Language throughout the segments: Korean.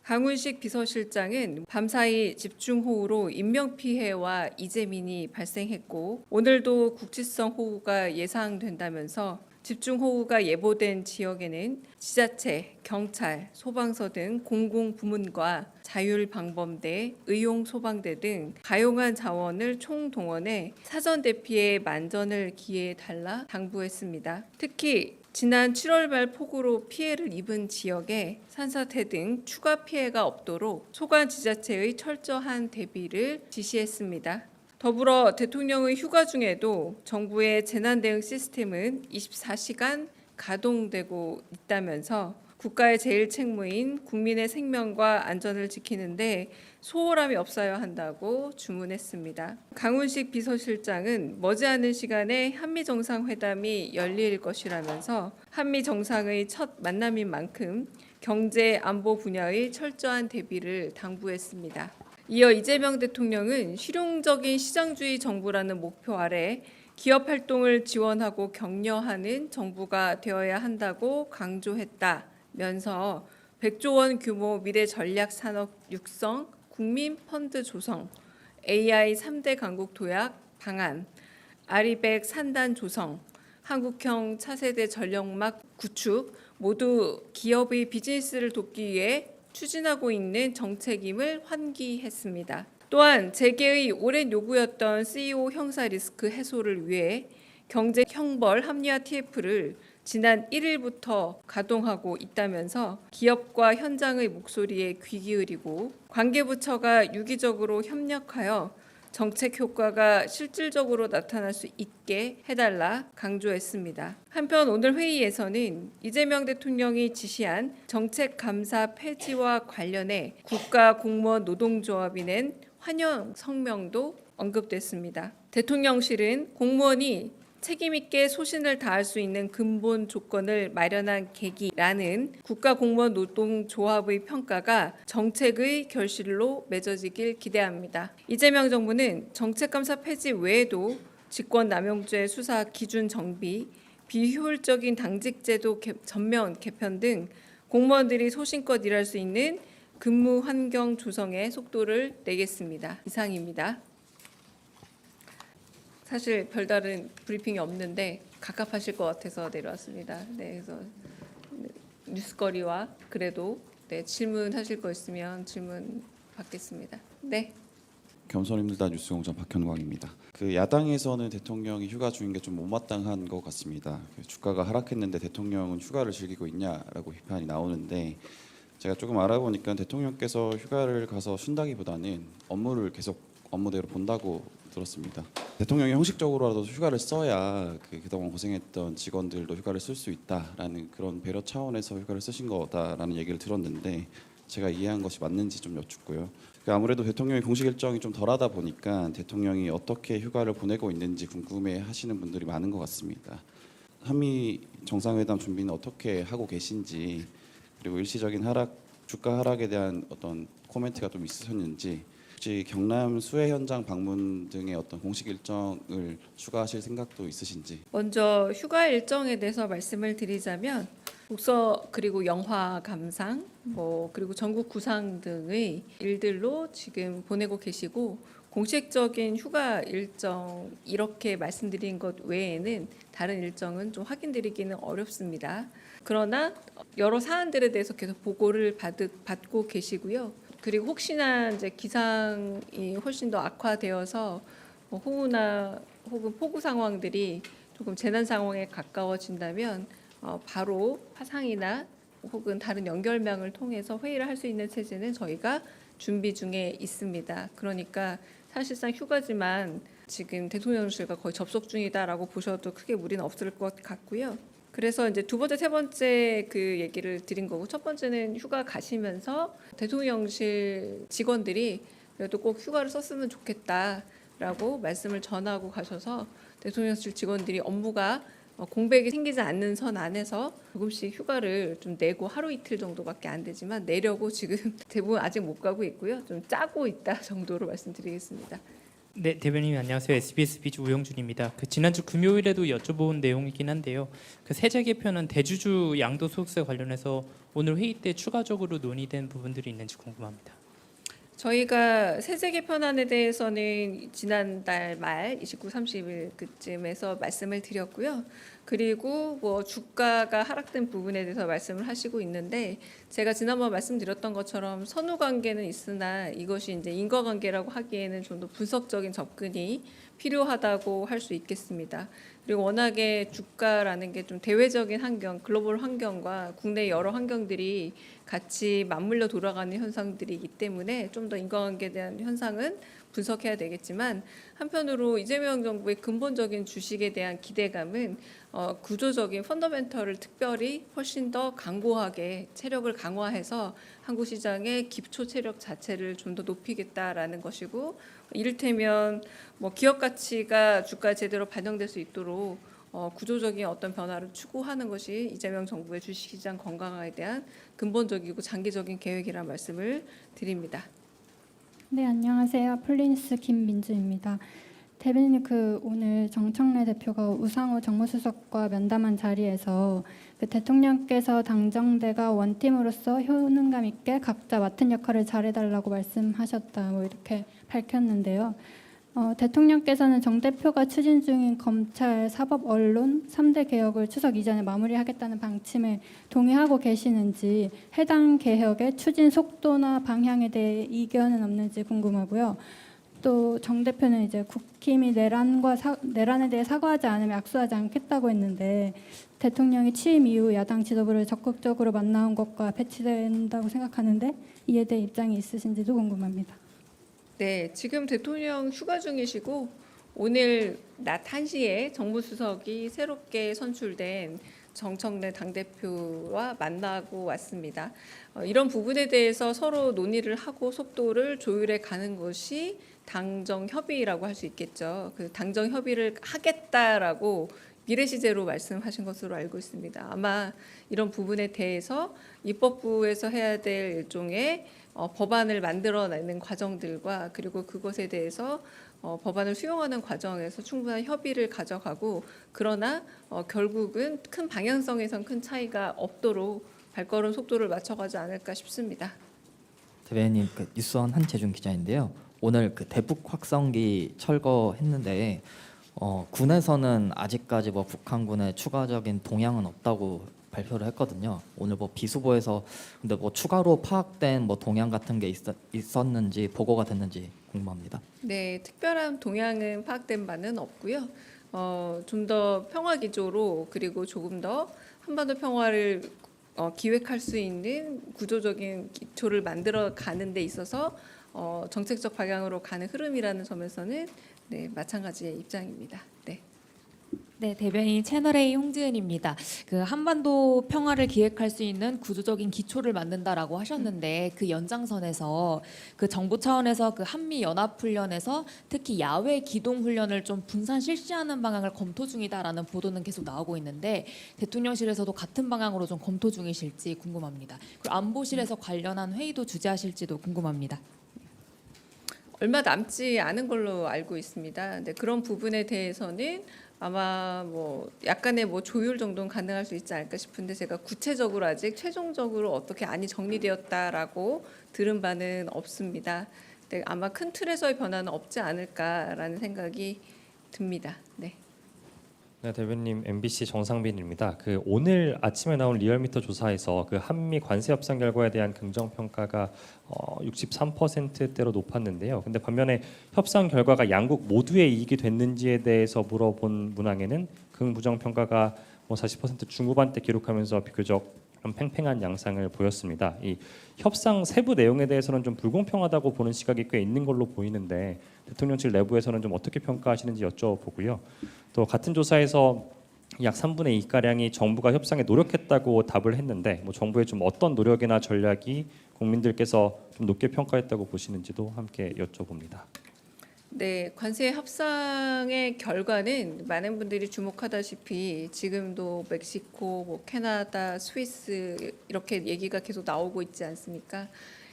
강훈식 비서실장은 밤사이 집중호우로 인명피해와 이재민이 발생했고 오늘도 국지성 호우가 예상된다면서 집중호우가 예보된 지역에는 지자체, 경찰, 소방서 등 공공부문과 자율방범대, 의용소방대 등 가용한 자원을 총동원해 사전 대피에 만전을 기해에 달라 당부했습니다. 특히 지난 7월 말 폭우로 피해를 입은 지역에 산사태 등 추가 피해가 없도록 소관 지자체의 철저한 대비를 지시했습니다. 더불어 대통령의 휴가 중에도 정부의 재난대응 시스템은 24시간 가동되고 있다면서 국가의 제일 책무인 국민의 생명과 안전을 지키는데 소홀함이 없어야 한다고 주문했습니다. 강훈식 비서실장은 머지않은 시간에 한미정상회담이 열릴 것이라면서 한미정상의 첫 만남인 만큼 경제 안보 분야의 철저한 대비를 당부했습니다. 이어 이재명 대통령은 실용적인 시장주의 정부라는 목표 아래 기업 활동을 지원하고 격려하는 정부가 되어야 한다고 강조했다면서 100조 원 규모 미래 전략 산업 육성, 국민 펀드 조성, AI 3대 강국 도약 방안, 아리백 산단 조성, 한국형 차세대 전력막 구축 모두 기업의 비즈니스를 돕기 위해 추진하고 있는 정책임을 환기했습니다. 또한 재계의 오랜 요구였던 CEO 형사 리스크 해소를 위해 경제 형벌 합리화 TF를 지난 1일부터 가동하고 있다면서 기업과 현장의 목소리에 귀 기울이고 관계부처가 유기적으로 협력하여 정책 효과가 실질적으로 나타날 수 있게 해달라 강조했습니다. 한편 오늘 회의에서는 이재명 대통령이 지시한 정책 감사 폐지와 관련해 국가공무원 노동조합이 낸 환영 성명도 언급됐습니다. 대통령실은 공무원이 책임있게 소신을 다할 수 있는 근본 조건을 마련한 계기라는 국가공무원 노동조합의 평가가 정책의 결실로 맺어지길 기대합니다. 이재명 정부는 정책감사 폐지 외에도 직권남용죄 수사 기준 정비, 비효율적인 당직제도 전면 개편 등 공무원들이 소신껏 일할 수 있는 근무 환경 조성에 속도를 내겠습니다. 이상입니다. 사실 별다른 브리핑이 없는데 갑갑하실 것 같아서 내려왔습니다. 네, 그래서 뉴스거리와 그래도 질문하실 거 있으면 질문 받겠습니다. 네. 겸손 힘들다 뉴스공장 박현광입니다. 야당에서는 대통령이 휴가 중인 게 좀 못마땅한 것 같습니다. 주가가 하락했는데 대통령은 휴가를 즐기고 있냐라고 비판이 나오는데 제가 조금 알아보니까 대통령께서 휴가를 가서 쉰다기보다는 업무를 계속 업무대로 본다고 들었습니다. 대통령이 형식적으로라도 휴가를 써야 그동안 고생했던 직원들도 휴가를 쓸 수 있다라는 그런 배려 차원에서 휴가를 쓰신 거다라는 얘기를 들었는데 제가 이해한 것이 맞는지 좀 여쭙고요. 아무래도 대통령의 공식 일정이 좀 덜하다 보니까 대통령이 어떻게 휴가를 보내고 있는지 궁금해하시는 분들이 많은 것 같습니다. 한미 정상회담 준비는 어떻게 하고 계신지 그리고 일시적인 주가 하락에 대한 어떤 코멘트가 좀 있으셨는지 혹시 경남 수해 현장 방문 등의 어떤 공식 일정을 추가하실 생각도 있으신지. 먼저 휴가 일정에 대해서 말씀을 드리자면 독서 그리고 영화 감상 그리고 전국 구상 등의 일들로 지금 보내고 계시고 공식적인 휴가 일정 이렇게 말씀드린 것 외에는 다른 일정은 좀 확인드리기는 어렵습니다. 그러나 여러 사안들에 대해서 계속 보고를 받고 계시고요. 그리고 혹시나 이제 기상이 훨씬 더 악화되어서 호우나 혹은 폭우 상황들이 조금 재난 상황에 가까워진다면 바로 화상이나 혹은 다른 연결망을 통해서 회의를 할 수 있는 체제는 저희가 준비 중에 있습니다. 그러니까 사실상 휴가지만 지금 대통령실과 거의 접속 중이다라고 보셔도 크게 무리는 없을 것 같고요. 그래서 이제 두 번째, 세 번째 그 얘기를 드린 거고 첫 번째는 휴가 가시면서 대통령실 직원들이 그래도 꼭 휴가를 썼으면 좋겠다라고 말씀을 전하고 가셔서 대통령실 직원들이 업무가 공백이 생기지 않는 선 안에서 조금씩 휴가를 좀 내고 하루 이틀 정도밖에 안 되지만 내려고 지금 대부분 아직 못 가고 있고요. 좀 짜고 있다 정도로 말씀드리겠습니다. 네, 대변인 안녕하세요. SBS 비즈 우영준입니다. 지난주 금요일에도 여쭤본 내용이긴 한데요. 세제 개편은 대주주 양도소득세 관련해서 오늘 회의 때 추가적으로 논의된 부분들이 있는지 궁금합니다. 저희가 세제 개편안에 대해서는 지난달 말 29, 30일 그쯤에서 말씀을 드렸고요. 그리고 뭐 주가가 하락된 부분에 대해서 말씀을 하시고 있는데 제가 지난번 말씀드렸던 것처럼 선후 관계는 있으나 이것이 이제 인과관계라고 하기에는 좀 더 분석적인 접근이 필요하다고 할 수 있겠습니다. 그리고 워낙에 주가라는 게 좀 대외적인 환경, 글로벌 환경과 국내 여러 환경들이 같이 맞물려 돌아가는 현상들이기 때문에 좀 더 인과관계에 대한 현상은 분석해야 되겠지만 한편으로 이재명 정부의 근본적인 주식에 대한 기대감은 구조적인 펀더멘털을 특별히 훨씬 더 강고하게 체력을 강화해서 한국 시장의 기초 체력 자체를 좀 더 높이겠다라는 것이고 이를테면 뭐 기업 가치가 주가에 제대로 반영될 수 있도록 구조적인 어떤 변화를 추구하는 것이 이재명 정부의 주식시장 건강화에 대한 근본적이고 장기적인 계획이라는 말씀을 드립니다. 네, 안녕하세요. 폴리니스 김민주입니다. 대변인 오늘 정청래 대표가 우상호 정무수석과 면담한 자리에서 대통령께서 당정대가 원팀으로서 효능감 있게 각자 맡은 역할을 잘해달라고 말씀하셨다. 뭐 이렇게 밝혔는데요. 대통령께서는 정 대표가 추진 중인 검찰, 사법, 언론 3대 개혁을 추석 이전에 마무리하겠다는 방침에 동의하고 계시는지 해당 개혁의 추진 속도나 방향에 대해 이견은 없는지 궁금하고요. 또 정 대표는 이제 국힘이 내란에 대해 사과하지 않으면 악수하지 않겠다고 했는데 대통령이 취임 이후 야당 지도부를 적극적으로 만나온 것과 배치된다고 생각하는데 이에 대해 입장이 있으신지도 궁금합니다. 네, 지금 대통령 휴가 중이시고 오늘 낮 1시에 정무수석이 새롭게 선출된 정청래 당대표와 만나고 왔습니다. 이런 부분에 대해서 서로 논의를 하고 속도를 조율해 가는 것이 당정 협의라고 할 수 있겠죠. 그 당정 협의를 하겠다라고 미래시제로 말씀하신 것으로 알고 있습니다. 아마 이런 부분에 대해서 입법부에서 해야 될 일종의 법안을 만들어내는 과정들과 그리고 그것에 대해서 법안을 수용하는 과정에서 충분한 협의를 가져가고 그러나 결국은 큰 방향성에선 큰 차이가 없도록 발걸음 속도를 맞춰가지 않을까 싶습니다. 대변인 뉴스원 한재준 기자인데요. 오늘 대북 확성기 철거했는데 군에서는 아직까지 북한군의 추가적인 동향은 없다고 발표를 했거든요. 오늘 비수보에서 근데 추가로 파악된 동향 같은 게 있었는지 보고가 됐는지 궁금합니다. 네, 특별한 동향은 파악된 바는 없고요. 좀 더 평화 기조로 그리고 조금 더 한반도 평화를 기획할 수 있는 구조적인 기초를 만들어 가는 데 있어서 정책적 방향으로 가는 흐름이라는 점에서는 네, 마찬가지의 입장입니다. 네. 네, 대변인 채널A 홍지은입니다. 한반도 평화를 기획할 수 있는 구조적인 기초를 만든다라고 하셨는데 그 연장선에서 정부 차원에서 한미 연합 훈련에서 특히 야외 기동 훈련을 좀 분산 실시하는 방향을 검토 중이다라는 보도는 계속 나오고 있는데 대통령실에서도 같은 방향으로 좀 검토 중이실지 궁금합니다. 그리고 안보실에서 관련한 회의도 주재하실지도 궁금합니다. 얼마 남지 않은 걸로 알고 있습니다. 근데 그런 부분에 대해서는 아마 약간의 조율 정도는 가능할 수 있지 않을까 싶은데 제가 구체적으로 아직 최종적으로 어떻게 안이 정리되었다라고 들은 바는 없습니다. 근데 아마 큰 틀에서의 변화는 없지 않을까라는 생각이 듭니다. 네. 네, 대변님 MBC 정상빈입니다. 오늘 아침에 나온 리얼미터 조사에서 한미 관세 협상 결과에 대한 긍정 평가가 63%대로 높았는데요. 근데 반면에 협상 결과가 양국 모두의 이익이 됐는지에 대해서 물어본 문항에는 긍부정 평가가 40% 중후반대 기록하면서 비교적 좀 팽팽한 양상을 보였습니다. 이 협상 세부 내용에 대해서는 좀 불공평하다고 보는 시각이 꽤 있는 걸로 보이는데 대통령실 내부에서는 좀 어떻게 평가하시는지 여쭤보고요. 또 같은 조사에서 약 3분의 2 가량이 정부가 협상에 노력했다고 답을 했는데 정부의 좀 어떤 노력이나 전략이 국민들께서 좀 높게 평가했다고 보시는지도 함께 여쭤봅니다. 네, 관세 협상의 결과는 많은 분들이 주목하다시피 지금도 멕시코, 캐나다, 스위스 이렇게 얘기가 계속 나오고 있지 않습니까?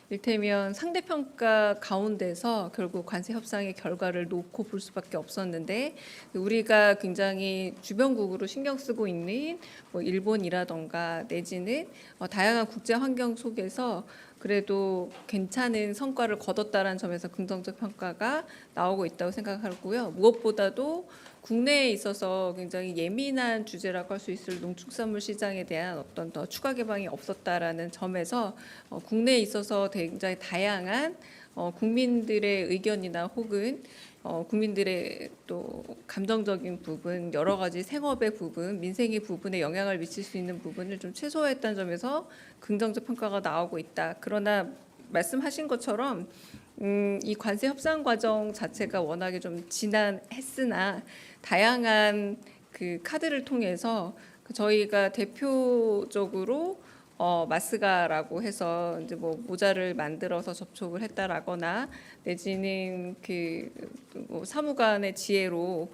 일테면 상대평가 가운데서 결국 관세 협상의 결과를 놓고 볼 수밖에 없었는데 우리가 굉장히 주변국으로 신경 쓰고 있는 뭐 일본이라던가 내지는 다양한 국제 환경 속에서 그래도 괜찮은 성과를 거뒀다는 점에서 긍정적 평가가 나오고 있다고 생각하고요. 무엇보다도 국내에 있어서 굉장히 예민한 주제라고 할 수 있을 농축산물 시장에 대한 어떤 더 추가 개방이 없었다라는 점에서 국내에 있어서 굉장히 다양한 국민들의 의견이나 혹은 국민들의 또 감정적인 부분, 여러 가지 생업의 부분, 민생의 부분에 영향을 미칠 수 있는 부분을 좀 최소화했다는 점에서 긍정적 평가가 나오고 있다. 그러나 말씀하신 것처럼 이 관세 협상 과정 자체가 워낙에 좀 지난했으나 다양한 그 카드를 통해서 저희가 대표적으로 마스가라고 해서 이제 뭐 모자를 만들어서 접촉을 했다라거나 내지는 뭐 사무관의 지혜로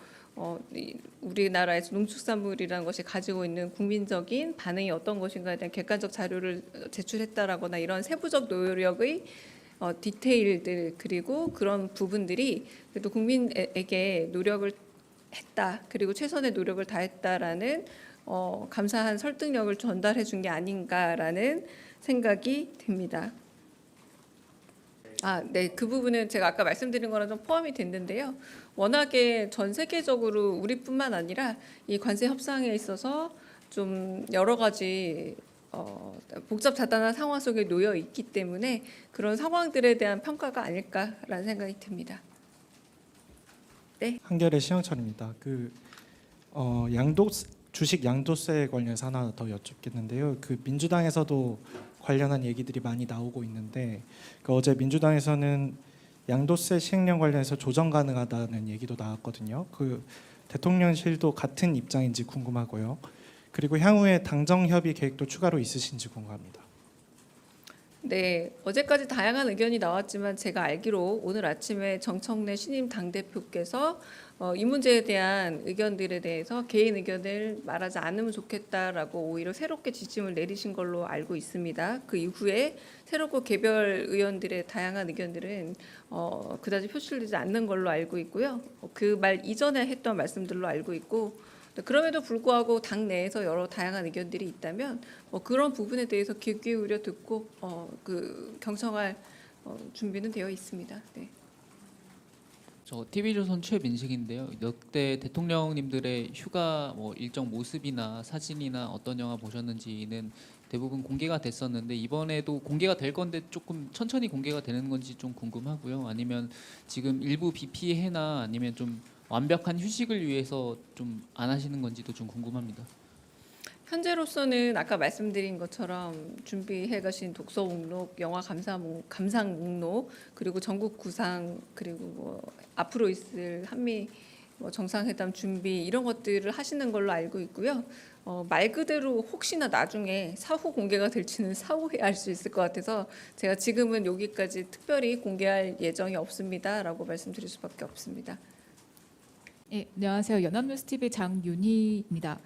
우리나라에서 농축산물이라는 것이 가지고 있는 국민적인 반응이 어떤 것인가에 대한 객관적 자료를 제출했다라거나 이런 세부적 노력의 디테일들 그리고 그런 부분들이 그래도 국민에게 노력을 했다 그리고 최선의 노력을 다했다라는 감사한 설득력을 전달해 준 게 아닌가라는 생각이 듭니다. 네, 그 부분은 제가 아까 말씀드린 거랑 좀 포함이 됐는데요. 워낙에 전 세계적으로 우리뿐만 아니라 이 관세 협상에 있어서 좀 여러 가지 복잡자단한 상황 속에 놓여 있기 때문에 그런 상황들에 대한 평가가 아닐까라는 생각이 듭니다. 네. 한겨레 신영철입니다. 주식 양도세 관련해서 하나 더 여쭙겠는데요. 민주당에서도 관련한 얘기들이 많이 나오고 있는데 어제 민주당에서는 양도세 시행령 관련해서 조정 가능하다는 얘기도 나왔거든요. 대통령실도 같은 입장인지 궁금하고요. 그리고 향후에 당정 협의 계획도 추가로 있으신지 궁금합니다. 네, 어제까지 다양한 의견이 나왔지만 제가 알기로 오늘 아침에 정청래 신임 당대표께서 이 문제에 대한 의견들에 대해서 개인 의견을 말하지 않으면 좋겠다라고 오히려 새롭게 지침을 내리신 걸로 알고 있습니다. 그 이후에 새롭고 개별 의원들의 다양한 의견들은 그다지 표출되지 않는 걸로 알고 있고요. 그 말 이전에 했던 말씀들로 알고 있고 그럼에도 불구하고 당 내에서 여러 다양한 의견들이 있다면 그런 부분에 대해서 귀 기울여 듣고 경청할 준비는 되어 있습니다. 네. 저 TV조선 최민식인데요. 역대 대통령님들의 휴가 일정 모습이나 사진이나 어떤 영화 보셨는지는 대부분 공개가 됐었는데 이번에도 공개가 될 건데 조금 천천히 공개가 되는 건지 좀 궁금하고요. 아니면 지금 일부 비 피해나 아니면 좀 완벽한 휴식을 위해서 좀 안 하시는 건지도 좀 궁금합니다. 현재로서는 아까 말씀드린 것처럼 준비해 가신 독서 목록, 영화 감상 목록, 그리고 전국 구상, 그리고 앞으로 있을 한미 정상회담 준비 이런 것들을 하시는 걸로 알고 있고요. 말 그대로 혹시나 나중에 사후 공개가 될지는 사후에 알 수 있을 것 같아서 제가 지금은 여기까지 특별히 공개할 예정이 없습니다라고 말씀드릴 수밖에 없습니다. 네, 안녕하세요. 연합뉴스TV 장윤희입니다.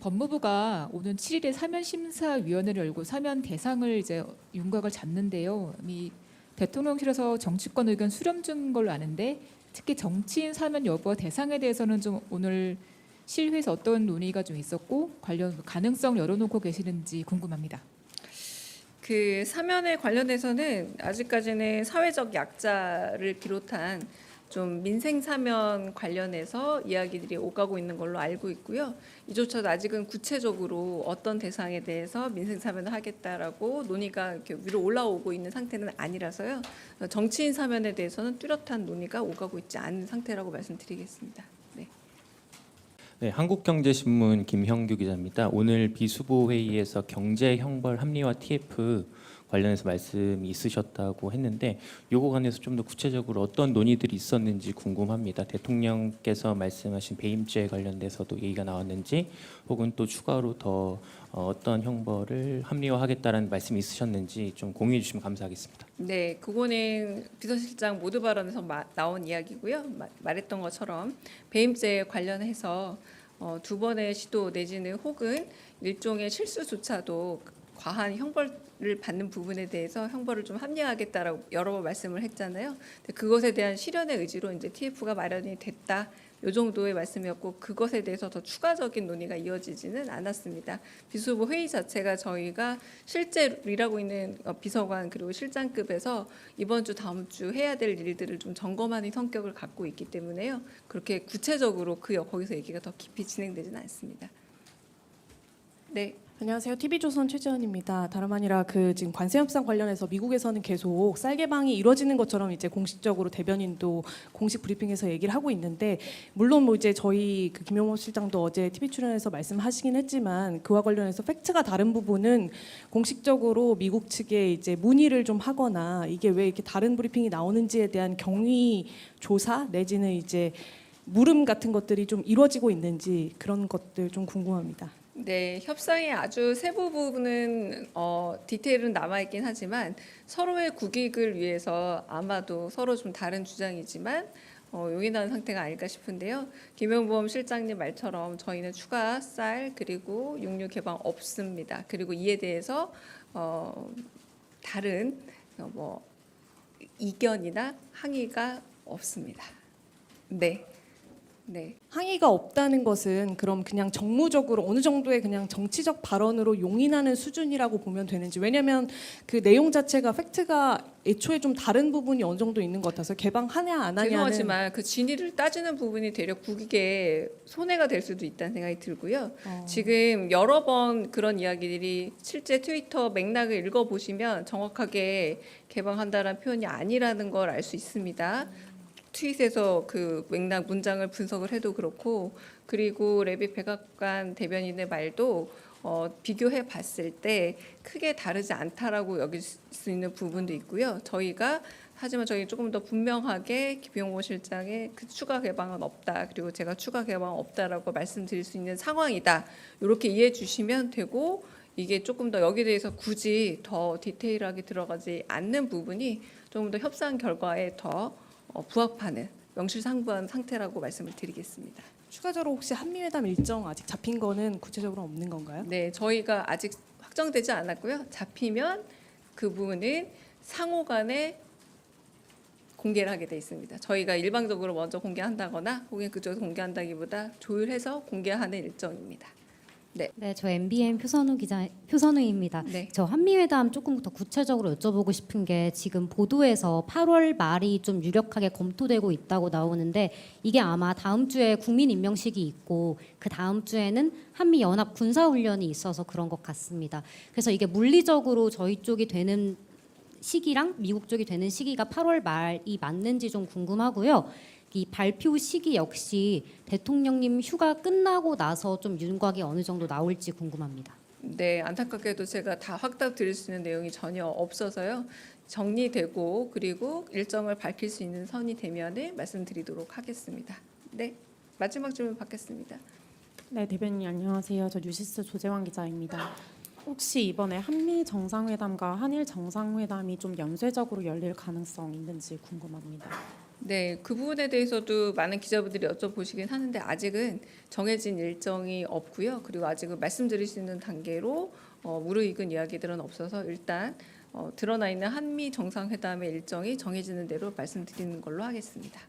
법무부가 오는 7일에 사면 심사위원회를 열고 사면 대상을 이제 윤곽을 잡는데요. 이미 대통령실에서 정치권 의견 수렴 중인 걸로 아는데 특히 정치인 사면 여부와 대상에 대해서는 좀 오늘 실회에서 어떤 논의가 좀 있었고 관련 가능성을 열어놓고 계시는지 궁금합니다. 사면에 관련해서는 아직까지는 사회적 약자를 비롯한 좀 민생 사면 관련해서 이야기들이 오가고 있는 걸로 알고 있고요. 이조차도 아직은 구체적으로 어떤 대상에 대해서 민생 사면을 하겠다라고 논의가 이렇게 위로 올라오고 있는 상태는 아니라서요. 정치인 사면에 대해서는 뚜렷한 논의가 오가고 있지 않은 상태라고 말씀드리겠습니다. 네. 네, 한국경제신문 김형규 기자입니다. 오늘 비수보 회의에서 경제 형벌 합리화 TF 관련해서 말씀이 있으셨다고 했는데 요거 관해서 좀 더 구체적으로 어떤 논의들이 있었는지 궁금합니다. 대통령께서 말씀하신 배임죄 관련돼서도 얘기가 나왔는지 혹은 또 추가로 더 어떤 형벌을 합리화하겠다라는 말씀이 있으셨는지 좀 공유해 주시면 감사하겠습니다. 네, 그거는 비서실장 모두 발언에서 나온 이야기고요. 말했던 것처럼 배임죄 관련해서 두 번의 시도 내지는 혹은 일종의 실수조차도 과한 형벌을 받는 부분에 대해서 형벌을 좀 합리화하겠다라고 여러 번 말씀을 했잖아요. 근데 그것에 대한 실현의 의지로 이제 TF가 마련이 됐다. 요 정도의 말씀이었고 그것에 대해서 더 추가적인 논의가 이어지지는 않았습니다. 비수후보 회의 자체가 저희가 실제 일하고 있는 비서관 그리고 실장급에서 이번 주 다음 주 해야 될 일들을 좀 점검하는 성격을 갖고 있기 때문에요. 그렇게 구체적으로 거기서 얘기가 더 깊이 진행되지는 않습니다. 네. 안녕하세요. TV조선 최지연입니다. 다름 아니라 지금 관세 협상 관련해서 미국에서는 계속 쌀 개방이 이루어지는 것처럼 이제 공식적으로 대변인도 공식 브리핑에서 얘기를 하고 있는데 물론 뭐 이제 저희 김용호 실장도 어제 TV 출연해서 말씀하시긴 했지만 그와 관련해서 팩트가 다른 부분은 공식적으로 미국 측에 이제 문의를 좀 하거나 이게 왜 이렇게 다른 브리핑이 나오는지에 대한 경위 조사 내지는 이제 물음 같은 것들이 좀 이루어지고 있는지 그런 것들 좀 궁금합니다. 네, 협상의 아주 세부 부분은 디테일은 남아 있긴 하지만 서로의 국익을 위해서 아마도 서로 좀 다른 주장이지만 용인하는 상태가 아닐까 싶은데요. 김용범 실장님 말처럼 저희는 추가 쌀 그리고 육류 개방 없습니다. 그리고 이에 대해서 다른 이견이나 항의가 없습니다. 네. 네. 항의가 없다는 것은 그럼 그냥 정무적으로 어느 정도의 그냥 정치적 발언으로 용인하는 수준이라고 보면 되는지 왜냐하면 그 내용 자체가 팩트가 애초에 좀 다른 부분이 어느 정도 있는 것 같아서 개방하냐 안 하냐는 죄송하지만 그 진위를 따지는 부분이 되려 국익에 손해가 될 수도 있다는 생각이 들고요. 지금 여러 번 그런 이야기들이 실제 트위터 맥락을 읽어보시면 정확하게 개방한다는 표현이 아니라는 걸 알 수 있습니다. 트윗에서 그 맥락 문장을 분석을 해도 그렇고 그리고 레빗 백악관 대변인의 말도 비교해 봤을 때 크게 다르지 않다라고 여길 수 있는 부분도 있고요. 하지만 저희 조금 더 분명하게 김용호 실장의 그 추가 개방은 없다. 그리고 제가 추가 개방 없다라고 말씀드릴 수 있는 상황이다. 이렇게 이해해 주시면 되고 이게 조금 더 여기에 대해서 굳이 더 디테일하게 들어가지 않는 부분이 조금 더 협상 결과에 더 부합하는 명실상부한 상태라고 말씀을 드리겠습니다. 추가적으로 혹시 한미회담 일정 아직 잡힌 거는 구체적으로 없는 건가요? 네, 저희가 아직 확정되지 않았고요. 잡히면 그 부분은 상호 간에 공개를 하게 돼 있습니다. 저희가 일방적으로 먼저 공개한다거나 혹은 그쪽에서 공개한다기보다 조율해서 공개하는 일정입니다. 네, 저 MBN 표선우입니다. 네. 저 한미회담 조금 더 구체적으로 여쭤보고 싶은 게 지금 보도에서 8월 말이 좀 유력하게 검토되고 있다고 나오는데 이게 아마 다음 주에 국민임명식이 있고 그 다음 주에는 한미 연합 군사훈련이 있어서 그런 것 같습니다. 그래서 이게 물리적으로 저희 쪽이 되는 시기랑 미국 쪽이 되는 시기가 8월 말이 맞는지 좀 궁금하고요. 이 발표 시기 역시 대통령님 휴가 끝나고 나서 좀 윤곽이 어느 정도 나올지 궁금합니다. 네, 안타깝게도 제가 다 확답 드릴 수 있는 내용이 전혀 없어서요. 정리되고 그리고 일정을 밝힐 수 있는 선이 되면은 말씀드리도록 하겠습니다. 네, 마지막 질문 받겠습니다. 네, 대변인 안녕하세요. 저 뉴시스 조재환 기자입니다. 혹시 이번에 한미 정상회담과 한일 정상회담이 좀 연쇄적으로 열릴 가능성 있는지 궁금합니다. 네, 그 부분에 대해서도 많은 기자분들이 여쭤보시긴 하는데 아직은 정해진 일정이 없고요. 그리고 아직은 말씀드릴 수 있는 단계로 무르익은 이야기들은 없어서 일단 드러나 있는 한미 정상회담의 일정이 정해지는 대로 말씀드리는 걸로 하겠습니다.